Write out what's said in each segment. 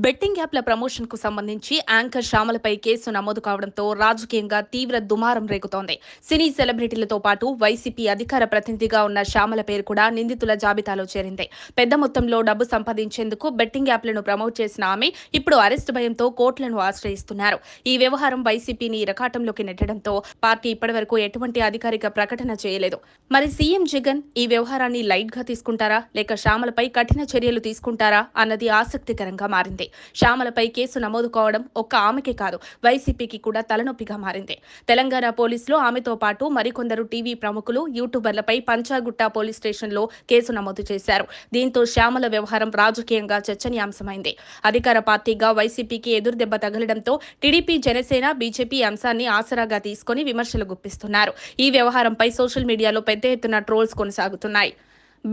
Betting యాప్ల promotion కు సంబంధించి యాంకర్ శ్యామలపై కేసు నమోదు కావడంతో రాజకీయంగా తీవ్ర దుమారం రేగుతోంది. సినీ సెలబ్రిటీలతో పాటు వైసీపీ అధికార ప్రతినిధిగా ఉన్న శ్యామల పేరు కూడా నిందితుల జాబితాలో చేరింది. పెద్ద మొత్తంలో డబ్బు సంపాదించేందుకు బెట్టింగ్ యాప్లను ప్రమోట్ చేసిన ఆమె ఇప్పుడు అరెస్టు భయంతో కోర్టులను ఆశ్రయిస్తున్నారు. ఈ వ్యవహారం వైసీపీని ఇరకాటంలోకి నెట్టడంతో పార్టీ ఇప్పటివరకు ఎటువంటి అధికారిక ప్రకటన చేయలేదు. మరి సీఎం జగన్ ఈ వ్యవహారాన్ని లైట్ గా తీసుకుంటారా లేక శ్యామలపై కఠిన చర్యలు తీసుకుంటారా అన్నది ఆసక్తికరంగా మారింది. శ్యామలపై కేసు నమోదు కావడం ఒక్క ఆమెకే కాదు, వైసీపీకి కూడా తలనొప్పిగా మారింది. తెలంగాణ పోలీసులు ఆమెతో పాటు మరికొందరు టీవీ ప్రముఖులు, యూట్యూబర్లపై పంచాగుట్ట పోలీస్ స్టేషన్లో కేసు నమోదు చేశారు. దీంతో శ్యామల వ్యవహారం రాజకీయంగా చర్చనీయాంశమైంది. అధికార పార్టీగా వైసీపీకి ఎదురుదెబ్బ తగలడంతో టీడీపీ, జనసేన, బీజేపీ అంశాన్ని ఆసరాగా తీసుకుని విమర్శలు గుప్పిస్తున్నారు. ఈ వ్యవహారంపై సోషల్ మీడియాలో పెద్ద ఎత్తున ట్రోల్స్ కొనసాగుతున్నాయి.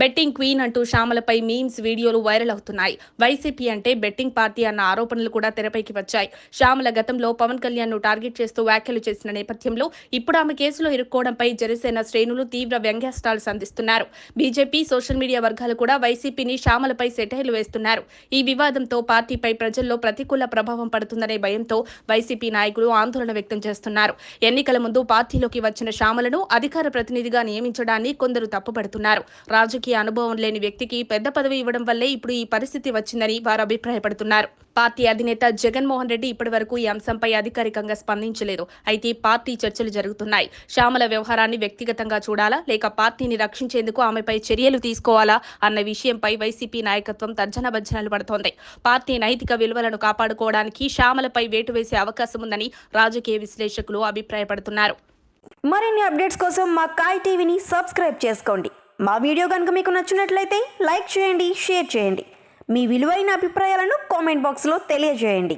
బెట్టింగ్ క్వీన్ అంటూ శ్యామలపై మీమ్స్, వీడియోలు వైరల్ అవుతున్నాయి. వైసీపీ అంటే బెట్టింగ్ పార్టీ అన్న ఆరోపణలు కూడా తెరపైకి వచ్చాయి. శ్యామల గతంలో పవన్ కళ్యాణ్ ను టార్గెట్ చేస్తూ వ్యాఖ్యలు చేసిన నేపథ్యంలో ఇప్పుడు ఆమె కేసులో ఇరుక్కోవడంపై జనసేన శ్రేణులు తీవ్ర వ్యంగ్యాస్త్రాలు సంధిస్తున్నారు. బీజేపీ, సోషల్ మీడియా వర్గాలు కూడా వైసీపీని శ్యామలపై సెటైర్లు వేస్తున్నారు. ఈ వివాదంతో పార్టీపై ప్రజల్లో ప్రతికూల ప్రభావం పడుతుందనే భయంతో వైసీపీ నాయకులు ఆందోళన వ్యక్తం చేస్తున్నారు. ఎన్నికల ముందు పార్టీలోకి వచ్చిన శ్యామలను అధికార ప్రతినిధిగా నియమించడాన్ని కొందరు తప్పుపడుతున్నారు. రాజకీయ అనుభవం లేని వ్యక్తికి పెద్ద పదవి ఇవ్వడం వల్లే ఇప్పుడు ఈ పరిస్థితి వచ్చిందని వారు అభిప్రాయపడుతున్నారు. పార్టీ అధినేత జగన్మోహన్ రెడ్డి ఇప్పటివరకు ఈ అంశంపై అధికారికంగా స్పందించలేదు. అయితే పార్టీ చర్చలు జరుగుతున్నాయి. శ్యామల వ్యవహారాన్ని వ్యక్తిగతంగా చూడాలా లేక పార్టీని రక్షించేందుకు ఆమెపై చర్యలు తీసుకోవాలా అన్న విషయంపై వైసీపీ నాయకత్వం తర్జనభర్జనలు పడుతోంది. పార్టీ నైతిక విలువలను కాపాడుకోవడానికి శ్యామలపై వేటు వేసే అవకాశం ఉందని రాజకీయ విశ్లేషకులు అభిప్రాయపడుతున్నారు. మరిన్ని అప్డేట్స్ కోసం మా కాయ్ టీవీని సబ్స్క్రైబ్ చేసుకోండి. మా వీడియో కనుక మీకు నచ్చినట్లయితే లైక్ చేయండి, షేర్ చేయండి. మీ విలువైన అభిప్రాయాలను కామెంట్ బాక్స్లో తెలియజేయండి.